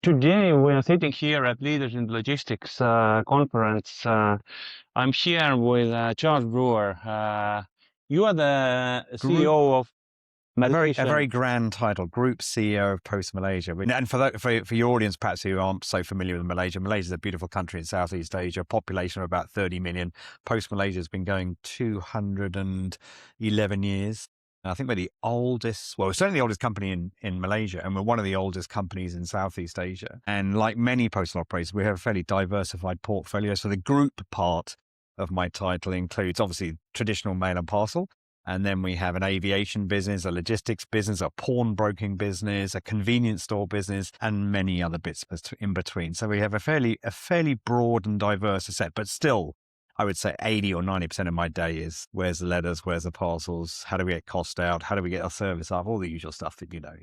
Today we are sitting here at Leaders in Logistics conference. I'm here with Charles Brewer. You are the Group, CEO of a very Malaysian. grand title, Group CEO of Post Malaysia. And for your audience, perhaps who aren't so familiar with Malaysia, Malaysia is a beautiful country in Southeast Asia, a population of about 30 million. Post Malaysia has been going 211 years. I think we're the oldest, well, we're certainly the oldest company in Malaysia, and we're one of the oldest companies in Southeast Asia. And like many postal operators, we have a fairly diversified portfolio. So the group part of my title includes obviously traditional mail and parcel. And then we have an aviation business, a logistics business, a pawnbroking business, a convenience store business, and many other bits in between. So we have a fairly broad and diverse set, but still, I would say 80 or 90% of my day is where's the letters, where's the parcels, how do we get cost out, how do we get our service up, all the usual stuff that you know.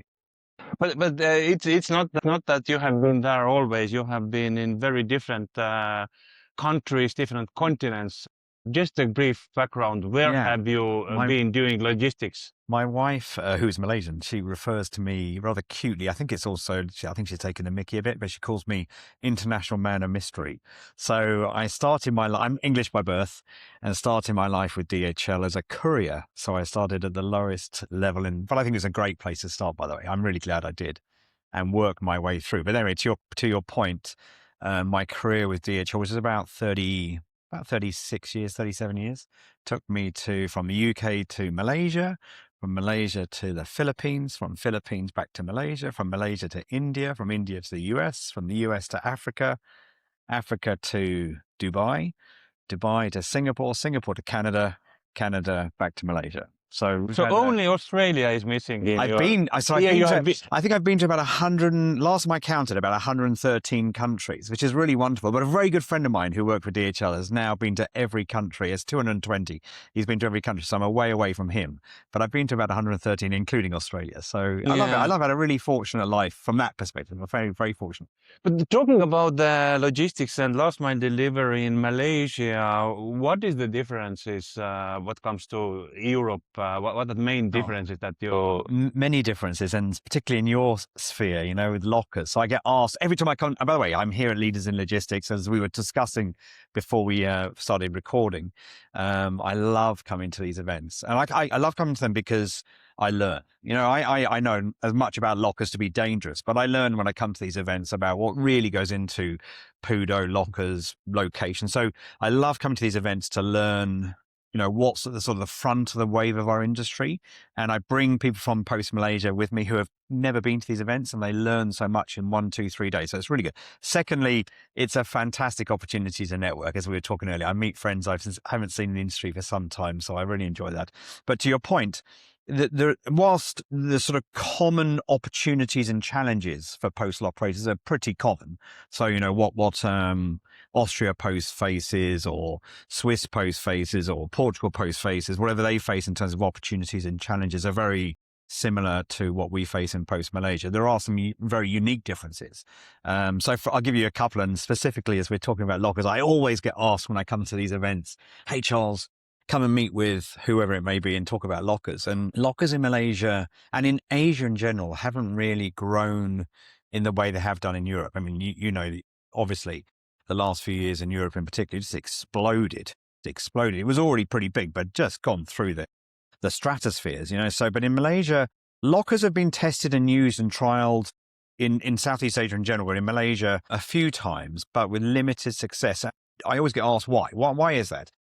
But it's not that you have been there always. You have been in very different countries, different continents. Just a brief background. Where Yeah. have you been doing logistics? My wife, who's Malaysian, she refers to me rather cutely. I think it's also, I think she's taken the mickey a bit, but she calls me International Man of Mystery. So I started I'm English by birth and started my life with DHL as a courier. So I started at the lowest level but I think it's a great place to start, by the way. I'm really glad I did and worked my way through. But anyway, to your point, my career with DHL, which is about 36 years, 37 years, took me from the UK to Malaysia, from Malaysia to the Philippines, from Philippines back to Malaysia, from Malaysia to India, from India to the US, from the US to Africa, Africa to Dubai, Dubai to Singapore, Singapore to Canada, Canada back to Malaysia. So only Australia is missing. I think I've been to about 100, last time I counted, about 113 countries, which is really wonderful. But a very good friend of mine who worked for DHL has now been to every country. It's 220. He's been to every country, so I'm away from him. But I've been to about 113, including Australia. So I love it. I've had a really fortunate life from that perspective. I'm very, very fortunate. But talking about the logistics and last mile delivery in Malaysia, what is the differences what comes to Europe? What are the main differences that you... Many differences, and particularly in your sphere, with lockers. So I get asked every time I come, and by the way, I'm here at Leaders in Logistics, as we were discussing before we started recording. I love coming to these events, and I love coming to them because I learn. I know as much about lockers to be dangerous, but I learn when I come to these events about what really goes into PUDO, lockers, location. So I love coming to these events to learn what's at the sort of the front of the wave of our industry. And I bring people from Post Malaysia with me who have never been to these events, and they learn so much in 1, 2, 3 days. So it's really good. Secondly, it's a fantastic opportunity to network. As we were talking earlier, I meet friends I haven't seen in the industry for some time. So I really enjoy that. But to your point, whilst the sort of common opportunities and challenges for postal operators are pretty common. So, what Austria Post faces, or Swiss Post faces, or Portugal Post faces, whatever they face in terms of opportunities and challenges are very similar to what we face in Post Malaysia. There are some very unique differences. I'll give you a couple, and specifically as we're talking about lockers, I always get asked when I come to these events, hey Charles, come and meet with whoever it may be and talk about lockers. And lockers in Malaysia and in Asia in general haven't really grown in the way they have done in Europe. I mean, obviously the last few years in Europe in particular just exploded. It was already pretty big, but just gone through the stratospheres, but in Malaysia, lockers have been tested and used and trialed in Southeast Asia in general, but in Malaysia a few times, but with limited success. I always get asked why. Why is that?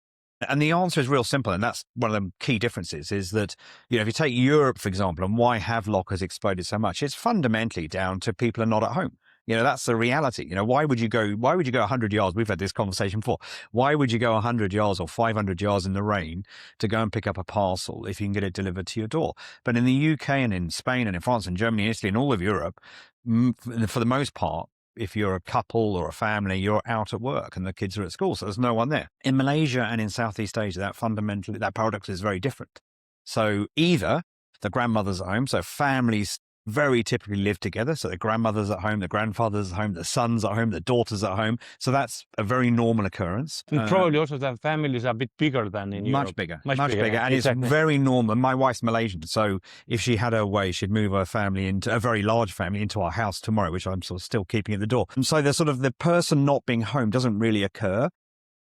And the answer is real simple, and that's one of the key differences, is that, if you take Europe, for example, and why have lockers exploded so much, it's fundamentally down to people are not at home. That's the reality. Why would you go 100 yards? We've had this conversation before. Why would you go 100 yards or 500 yards in the rain to go and pick up a parcel if you can get it delivered to your door? But in the UK and in Spain and in France and Germany, Italy and all of Europe, for the most part, if you're a couple or a family, you're out at work and the kids are at school, so there's no one there. In Malaysia and in Southeast Asia, that paradox is very different. So either the grandmother's at home, so families very typically live together. So the grandmother's at home, the grandfather's at home, the son's at home, the daughter's at home. So that's a very normal occurrence. And probably also the families are a bit bigger than in Europe. Much bigger. Yeah, And exactly. it's very normal. My wife's Malaysian. So if she had her way, she'd move her family into a very large family into our house tomorrow, which I'm sort of still keeping at the door. And so the person not being home doesn't really occur.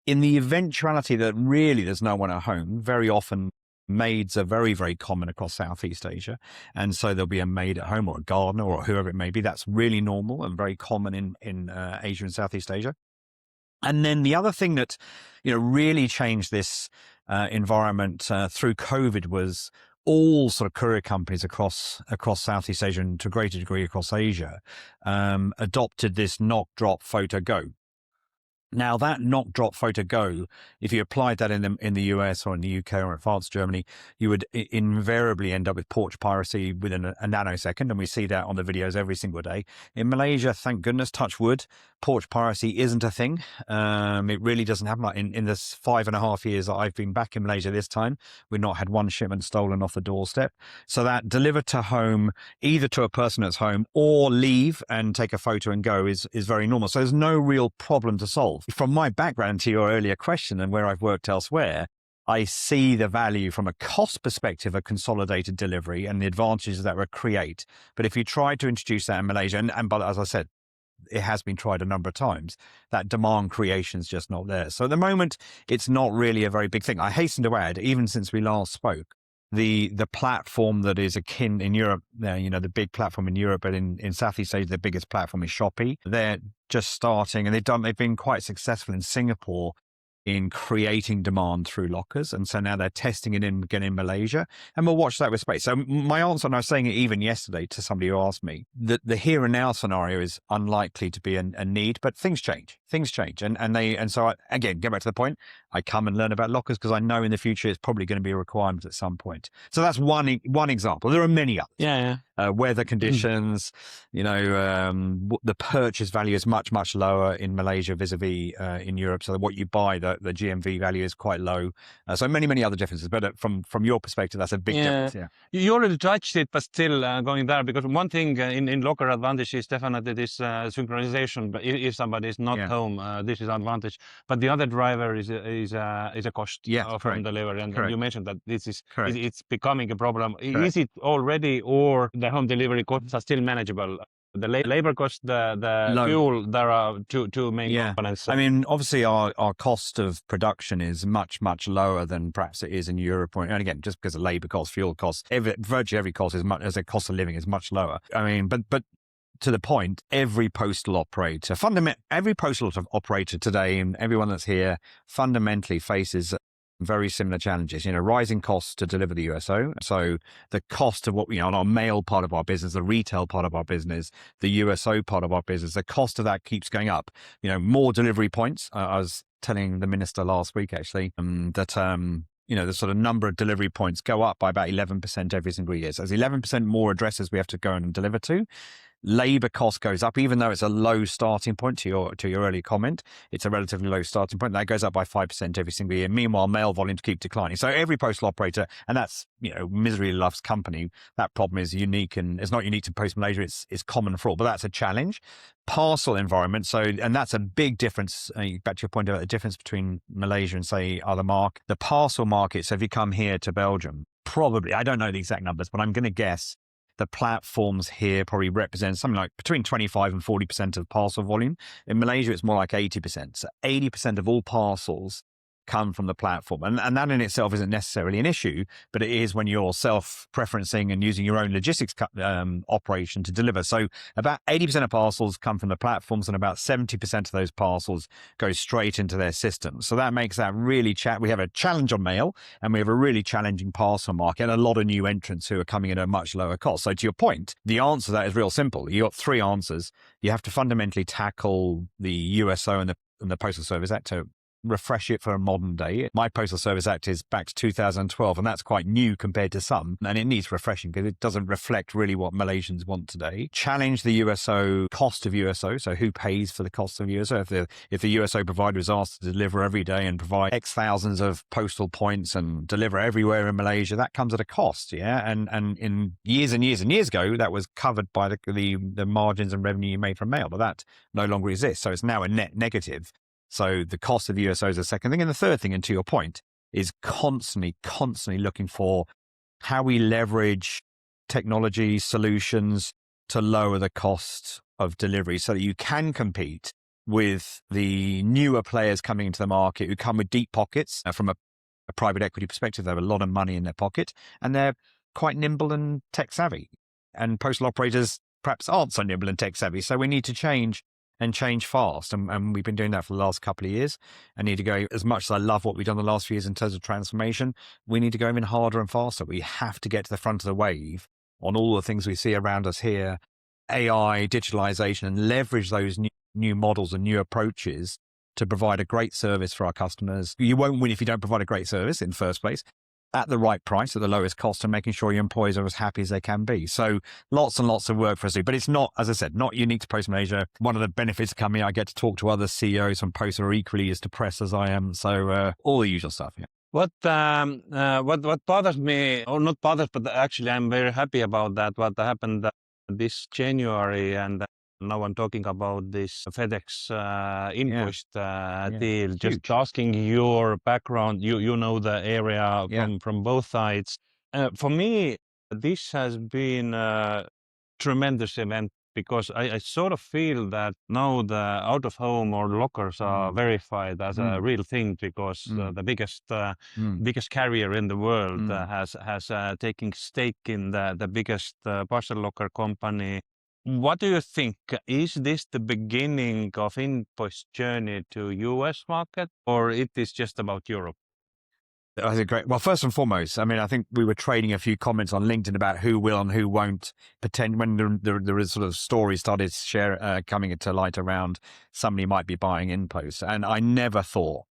In the eventuality that really there's no one at home, very often maids are very, very common across Southeast Asia. And so there'll be a maid at home or a gardener or whoever it may be. That's really normal and very common in Asia and Southeast Asia. And then the other thing that, really changed this environment through COVID was all sort of courier companies across Southeast Asia and to a greater degree across Asia adopted this knock, drop, photo, go. Now that knock, drop, photo, go, if you applied that in the US or in the UK or in France, Germany, you would invariably end up with porch piracy within a nanosecond. And we see that on the videos every single day. In Malaysia, thank goodness, touch wood, porch piracy isn't a thing. It really doesn't happen. In this 5.5 years that I've been back in Malaysia this time, we've not had one shipment stolen off the doorstep. So that deliver to home, either to a person that's home or leave and take a photo and go is very normal. So there's no real problem to solve. From my background to your earlier question and where I've worked elsewhere, I see the value from a cost perspective of consolidated delivery and the advantages that would create. But if you try to introduce that in Malaysia, but as I said, it has been tried a number of times, that demand creation is just not there. So at the moment, it's not really a very big thing. I hasten to add, even since we last spoke, the platform that is akin in Europe, the big platform in Europe, but in Southeast Asia, the biggest platform is Shopee. They're just starting, and they've been quite successful in Singapore in creating demand through lockers. And so now they're testing it again in Malaysia, and we'll watch that with space. So my answer, and I was saying it even yesterday to somebody who asked me, that the here and now scenario is unlikely to be a need, but things change. And so again, get back to the point. I come and learn about lockers because I know in the future it's probably going to be a requirement at some point. So that's one example. There are many others. Yeah. Weather conditions, the purchase value is much, much lower in Malaysia vis-a-vis in Europe. So what you buy, the GMV value is quite low. So many other differences. But from your perspective, that's a big difference. Yeah. You already touched it, but still going there, because one thing in locker advantage is definitely this synchronization. But if somebody is not home, this is advantage. But the other driver is a cost from delivery. And you mentioned that this is it's becoming a problem. Correct. Is it already, or the home delivery costs are still manageable? The labor cost, the fuel, there are two main components. I mean, obviously our cost of production is much, much lower than perhaps it is in Europe. And again, just because of labor costs, fuel costs, virtually every cost is much, as a cost of living is much lower. I mean, but to the point, every postal operator today, and everyone that's here fundamentally faces very similar challenges, rising costs to deliver the USO. So the cost of what, on our mail part of our business, the retail part of our business, the USO part of our business, the cost of that keeps going up. More delivery points. I was telling the minister last week, actually, that, the sort of number of delivery points go up by about 11% every single year. So there's 11% more addresses we have to go and deliver to. Labor cost goes up, even though it's a low starting point. To your earlier comment, it's a relatively low starting point. That goes up by 5% every single year. Meanwhile, mail volumes keep declining. So every postal operator, and that's misery loves company. That problem is unique, and it's not unique to Post Malaysia. It's common for all, but that's a challenge. Parcel environment. So, and that's a big difference. Back to your point about the difference between Malaysia and say other market. The parcel market. So if you come here to Belgium, probably, I don't know the exact numbers, but I'm going to guess the platforms here probably represent something like between 25 and 40% of parcel volume. In Malaysia, it's more like 80%. So 80% of all parcels come from the platform. And that in itself isn't necessarily an issue, but it is when you're self-preferencing and using your own logistics operation to deliver. So about 80% of parcels come from the platforms, and about 70% of those parcels go straight into their system. So that makes that really we have a challenge on mail, and we have a really challenging parcel market, and a lot of new entrants who are coming at a much lower cost. So to your point, the answer to that is real simple. You got three answers. You have to fundamentally tackle the USO and the Postal Service Act to refresh it for a modern day. My Postal Service Act is back to 2012, and that's quite new compared to some, and it needs refreshing because it doesn't reflect really what Malaysians want today. Challenge the USO cost of USO, so who pays for the cost of USO? If the USO provider is asked to deliver every day and provide X thousands of postal points and deliver everywhere in Malaysia, that comes at a cost, yeah? And in years and years and years ago, that was covered by the margins and revenue you made from mail, but that no longer exists, so it's now a net negative. So the cost of USO is the second thing. And the third thing, and to your point, is constantly looking for how we leverage technology solutions to lower the cost of delivery so that you can compete with the newer players coming into the market who come with deep pockets. From a private equity perspective, they have a lot of money in their pocket and they're quite nimble and tech savvy. And postal operators perhaps aren't so nimble and tech savvy. So we need to change and change fast. And we've been doing that for the last couple of years. I need to go, as much as I love what we've done the last few years in terms of transformation, we need to go even harder and faster. We have to get to the front of the wave on all the things we see around us here, AI, digitalization, and leverage those new models and new approaches to provide a great service for our customers. You won't win if you don't provide a great service in the first place, at the right price, at the lowest cost, and making sure your employees are as happy as they can be. So lots and lots of work for us to do. But it's not, as I said, not unique to Post Malaysia. One of the benefits of coming, I get to talk to other CEOs from Post who are equally as depressed as I am. So all the usual stuff, yeah. What bothers me, or not bothers, but actually I'm very happy about that, what happened this January, and now I'm talking about this FedEx-InPost deal. Just asking your background, you know the area from both sides. For me, this has been a tremendous event because I sort of feel that now the out of home or lockers are verified as a real thing because the biggest carrier in the world has taken stake in the biggest parcel locker company. What do you think? Is this the beginning of InPost journey to US market, or it is just about Europe? I think great. Well, first and foremost, I mean, I think we were trading a few comments on LinkedIn about who will and who won't pretend when there is sort of stories started coming to light around somebody might be buying InPost. And I never thought,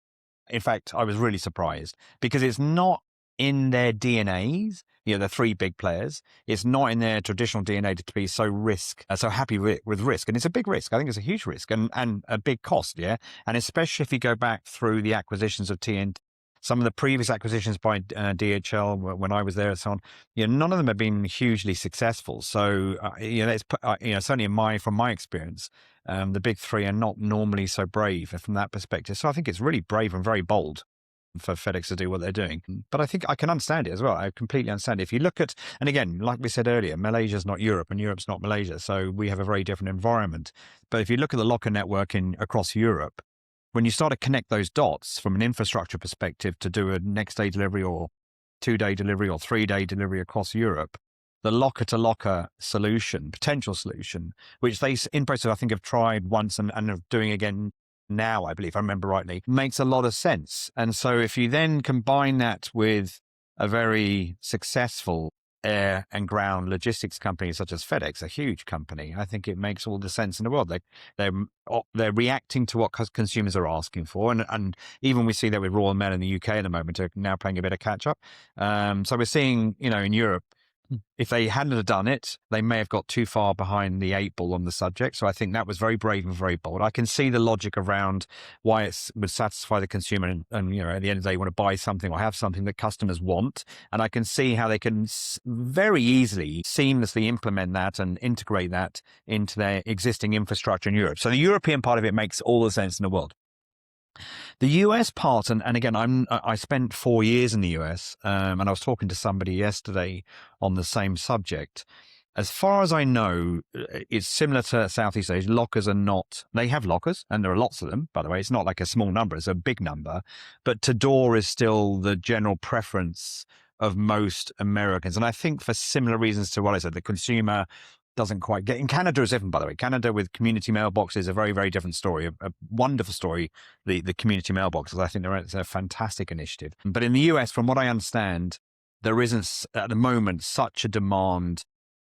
in fact, I was really surprised because it's not in their DNAs, the three big players. It's not in their traditional DNA to be so happy with risk. And it's a big risk. I think it's a huge risk and a big cost, yeah? And especially if you go back through the acquisitions of TNT, some of the previous acquisitions by DHL when I was there and so on, none of them have been hugely successful. So, certainly from my experience, the big three are not normally so brave from that perspective. So I think it's really brave and very bold for FedEx to do what they're doing. But I think I can understand it as well. I completely understand it. If you look at, and again, like we said earlier, Malaysia's not Europe and Europe's not Malaysia. So we have a very different environment. But if you look at the locker network across Europe, when you start to connect those dots from an infrastructure perspective to do a next day delivery or 2-day delivery or 3-day delivery across Europe, the locker to locker potential solution, which InPost I think have tried once and are doing again now, I believe, if I remember rightly, makes a lot of sense. And so if you then combine that with a very successful air and ground logistics company such as FedEx, a huge company, I think it makes all the sense in the world. They're reacting to what consumers are asking for, and even we see that with Royal Mail in the UK at the moment are now playing a bit of catch up. So we're seeing, in Europe, if they hadn't have done it, they may have got too far behind the 8 ball on the subject. So I think that was very brave and very bold. I can see the logic around why it would satisfy the consumer and at the end of the day, you want to buy something or have something that customers want. And I can see how they can very easily, seamlessly implement that and integrate that into their existing infrastructure in Europe. So the European part of it makes all the sense in the world. The US part, and again, I spent 4 years in the US, and I was talking to somebody yesterday on the same subject. As far as I know, it's similar to Southeast Asia. Lockers are not, they have lockers, and there are lots of them, by the way. It's not like a small number, it's a big number. But to-door is still the general preference of most Americans. And I think for similar reasons to what I said, the consumer doesn't quite get. In Canada is different, by the way. Canada with community mailboxes is a very, very different story, a wonderful story, the community mailboxes. I think it's a fantastic initiative. But in the US, from what I understand, there isn't at the moment such a demand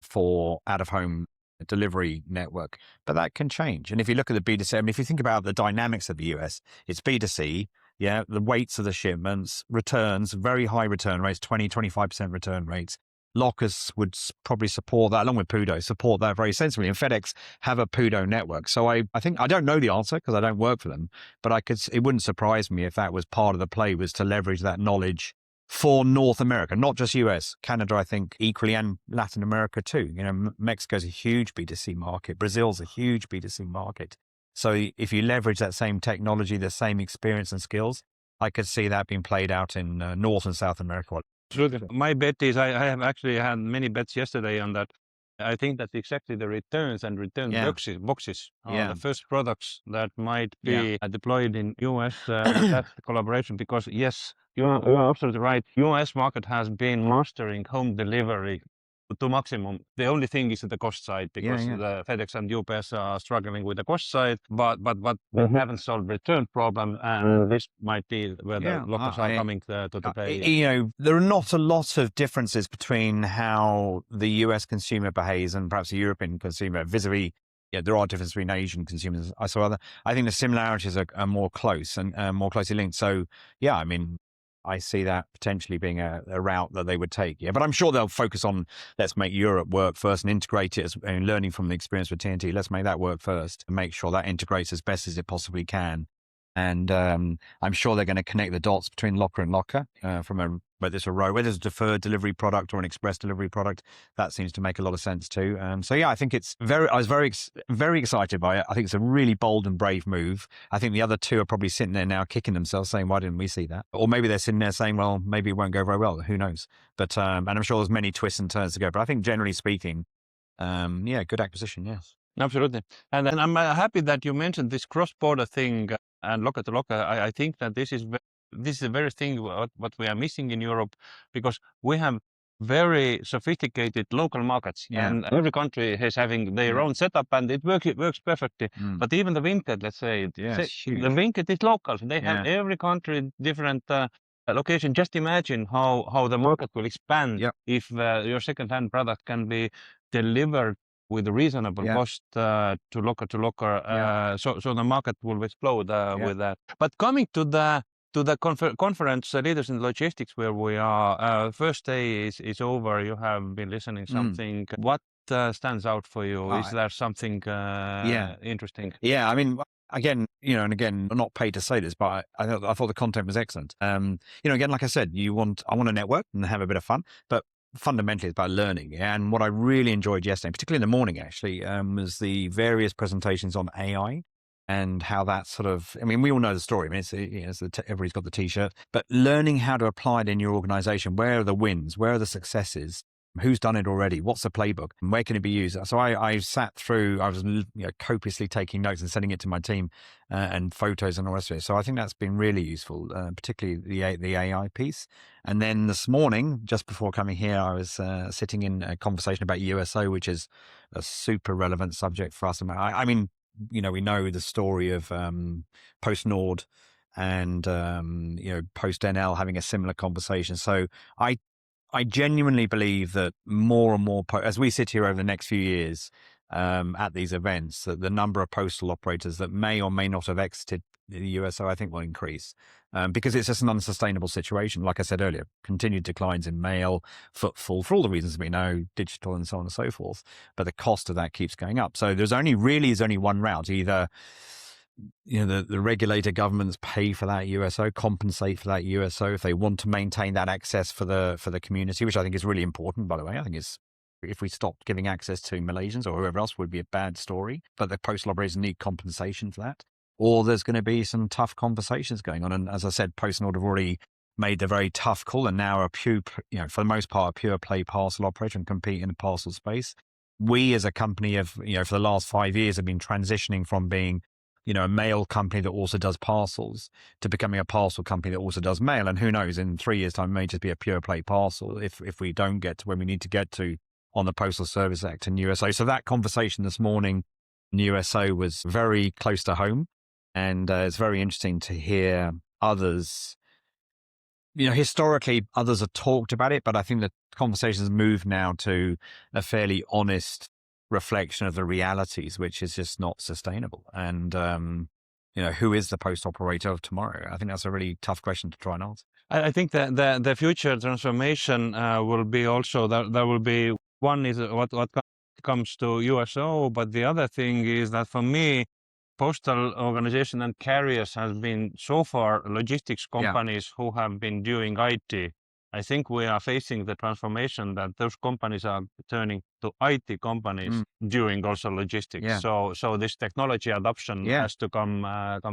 for out-of-home delivery network, but that can change. And if you look at the B2C, if you think about the dynamics of the US, it's B2C, Yeah, the weights of the shipments, returns, very high return rates, 20-25% return rates. Lockers would probably support that, along with PUDO, support that very sensibly. And FedEx have a PUDO network. So I think, I don't know the answer because I don't work for them, but it wouldn't surprise me if that was part of the play, was to leverage that knowledge for North America, not just US, Canada, I think equally, and Latin America too. You know, Mexico's a huge B2C market. Brazil's a huge B2C market. So if you leverage that same technology, the same experience and skills, I could see that being played out in North and South America. Absolutely. My bet is, I have actually had many bets yesterday on that. I think that exactly the returns and return boxes are the first products that might be deployed in US with that collaboration. Because yes, you are absolutely right. US market has been mastering home delivery to maximum. The only thing is the cost side, because the FedEx and UPS are struggling with the cost side, but they haven't solved return problem, and this might be where the lockers are coming to play. You know, there are not a lot of differences between how the US consumer behaves and perhaps the European consumer vis-a-vis. Yeah, there are differences between Asian consumers. I think the similarities are more close and more closely linked. So yeah, I mean, I see that potentially being a route that they would take. Yeah, but I'm sure they'll focus on, let's make Europe work first and integrate it, and learning from the experience with TNT. Let's make that work first and make sure that integrates as best as it possibly can. And I'm sure they're going to connect the dots between locker and locker from whether it's whether it's a deferred delivery product or an express delivery product. That seems to make a lot of sense too. So yeah, I think I was very excited by it. I think it's a really bold and brave move. I think the other two are probably sitting there now kicking themselves saying, why didn't we see that? Or maybe they're sitting there saying, well, maybe it won't go very well. Who knows? But and I'm sure there's many twists and turns to go. But I think generally speaking, good acquisition, yes. Absolutely. And then I'm happy that you mentioned this cross-border thing and locker to locker. I think that this is the very thing what we are missing in Europe, because we have very sophisticated local markets, and every country is having their own setup, and it works perfectly. But even the Vinted, let's say, the Vinted is local. They have every country different location. Just imagine how the market will expand if your second-hand product can be delivered with a reasonable cost to locker. So the market will explode with that. But coming to the conference, Leaders in Logistics, where we are, first day is over. You have been listening something. What stands out for you? Is there something interesting? Yeah, I mean, again, and again, I'm not paid to say this, but I thought the content was excellent. Again, like I said, I want a network and have a bit of fun, but fundamentally it's about learning. And what I really enjoyed yesterday, particularly in the morning actually, was the various presentations on AI and how that sort of, I mean, we all know the story. I mean, everybody's got the t-shirt, but learning how to apply it in your organization. Where are the wins? Where are the successes? Who's done it already? What's the playbook? And where can it be used? So I sat through, I was copiously taking notes and sending it to my team and photos and all the rest of it. So I think that's been really useful, particularly the AI piece. And then this morning, just before coming here, I was sitting in a conversation about USO, which is a super relevant subject for us. I mean, we know the story of Post Nord and Post NL having a similar conversation. So I genuinely believe that more and more, as we sit here over the next few years at these events, that the number of postal operators that may or may not have exited the USO, I think, will increase because it's just an unsustainable situation. Like I said earlier, continued declines in mail, footfall, for all the reasons we know, digital and so on and so forth. But the cost of that keeps going up. So there's only one route. Either the regulator governments pay for that USO, compensate for that USO if they want to maintain that access for the community, which I think is really important, by the way. I think if we stopped giving access to Malaysians or whoever else, would be a bad story. But the postal operators need compensation for that. Or there's going to be some tough conversations going on. And as I said, Post Nord have already made the very tough call and now are for the most part, a pure play parcel operator and compete in the parcel space. We as a company have, for the last 5 years have been transitioning from being a mail company that also does parcels to becoming a parcel company that also does mail. And who knows, in 3 years' time, it may just be a pure play parcel if we don't get to where we need to get to on the Postal Service Act in USO. So that conversation this morning in USO was very close to home. And it's very interesting to hear others, historically others have talked about it, but I think the conversations move now to a fairly honest reflection of the realities, which is just not sustainable. And who is the post operator of tomorrow? I think that's a really tough question to try and answer. I think that the future transformation will be also there will be one is what comes to USO, but the other thing is that for me, postal organization and carriers has been so far logistics companies who have been doing IT. I think we are facing the transformation that those companies are turning to IT companies doing also logistics. So this technology adoption has to come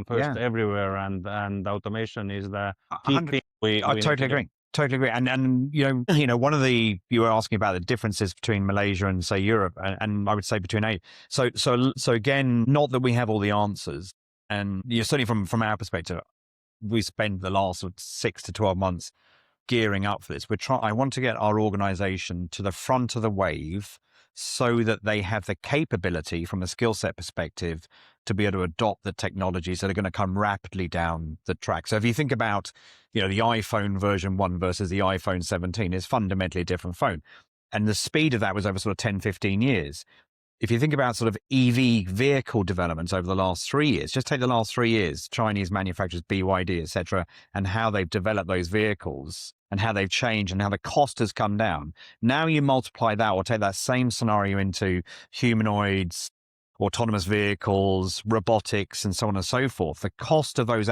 first everywhere, and automation is the key thing. I totally agree. Totally agree. And one of you were asking about the differences between Malaysia and say Europe, and I would say between Asia. So again, not that we have all the answers, and certainly from our perspective, we spent the last 6 to 12 months gearing up for this. I want to get our organization to the front of the wave so that they have the capability from a skill set perspective to be able to adopt the technologies that are going to come rapidly down the track. So if you think about, the iPhone version 1 versus the iPhone 17 is fundamentally a different phone. And the speed of that was over sort of 10, 15 years. If you think about sort of EV vehicle developments over the last 3 years, just take the last 3 years, Chinese manufacturers, BYD, et cetera, and how they've developed those vehicles and how they've changed and how the cost has come down. Now you multiply that or take that same scenario into humanoids, autonomous vehicles, robotics, and so on and so forth. The cost of those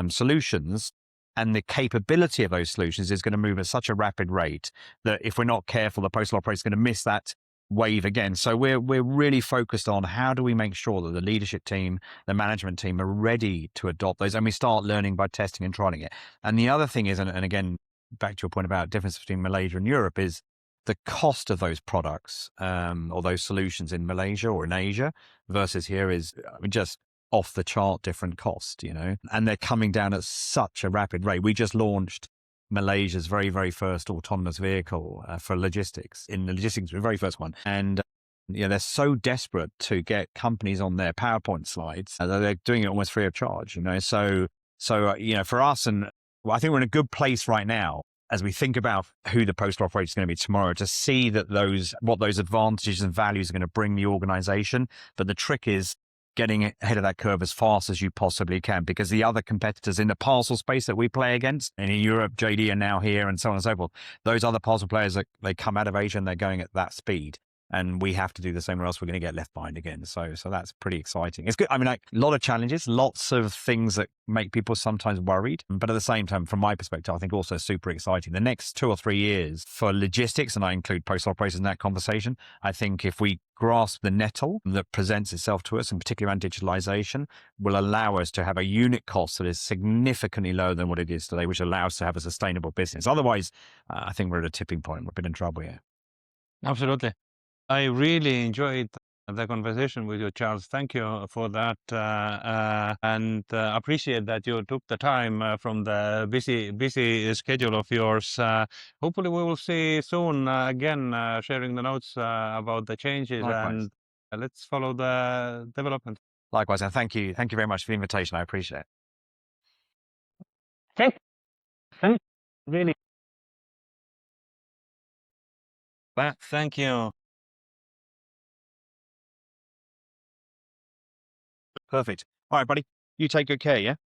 solutions and the capability of those solutions is going to move at such a rapid rate that if we're not careful, the postal operator is going to miss that wave again. So we're really focused on how do we make sure that the leadership team, the management team are ready to adopt those, and we start learning by testing and trialing it. And the other thing is, and again, back to your point about difference between Malaysia and Europe, is the cost of those products or those solutions in Malaysia or in Asia versus here is just off the chart different cost, and they're coming down at such a rapid rate. We just launched Malaysia's very, very first autonomous vehicle for logistics, the very first one. And they're so desperate to get companies on their PowerPoint slides that they're doing it almost free of charge, So for us, and I think we're in a good place right now as we think about who the postal operator is going to be tomorrow to see that what those advantages and values are going to bring the organization. But the trick is getting ahead of that curve as fast as you possibly can, because the other competitors in the parcel space that we play against, and in Europe, JD are now here and so on and so forth, those other parcel players, they come out of Asia and they're going at that speed. And we have to do the same or else we're going to get left behind again. So that's pretty exciting. It's good. I mean, a lot of challenges, lots of things that make people sometimes worried. But at the same time, from my perspective, I think also super exciting. The next 2 or 3 years for logistics, and I include postal operators in that conversation, I think if we grasp the nettle that presents itself to us, and particularly around digitalization, will allow us to have a unit cost that is significantly lower than what it is today, which allows us to have a sustainable business. Otherwise, I think we're at a tipping point. We've been in trouble here. Absolutely. I really enjoyed the conversation with you, Charles. Thank you for that, and appreciate that you took the time from the busy schedule of yours. Hopefully, we will see soon again, sharing the notes about the changes. Likewise. And let's follow the development. Likewise, and thank you very much for the invitation. I appreciate it. Thank really. Thank you. Perfect. All right, buddy. You take good care, yeah?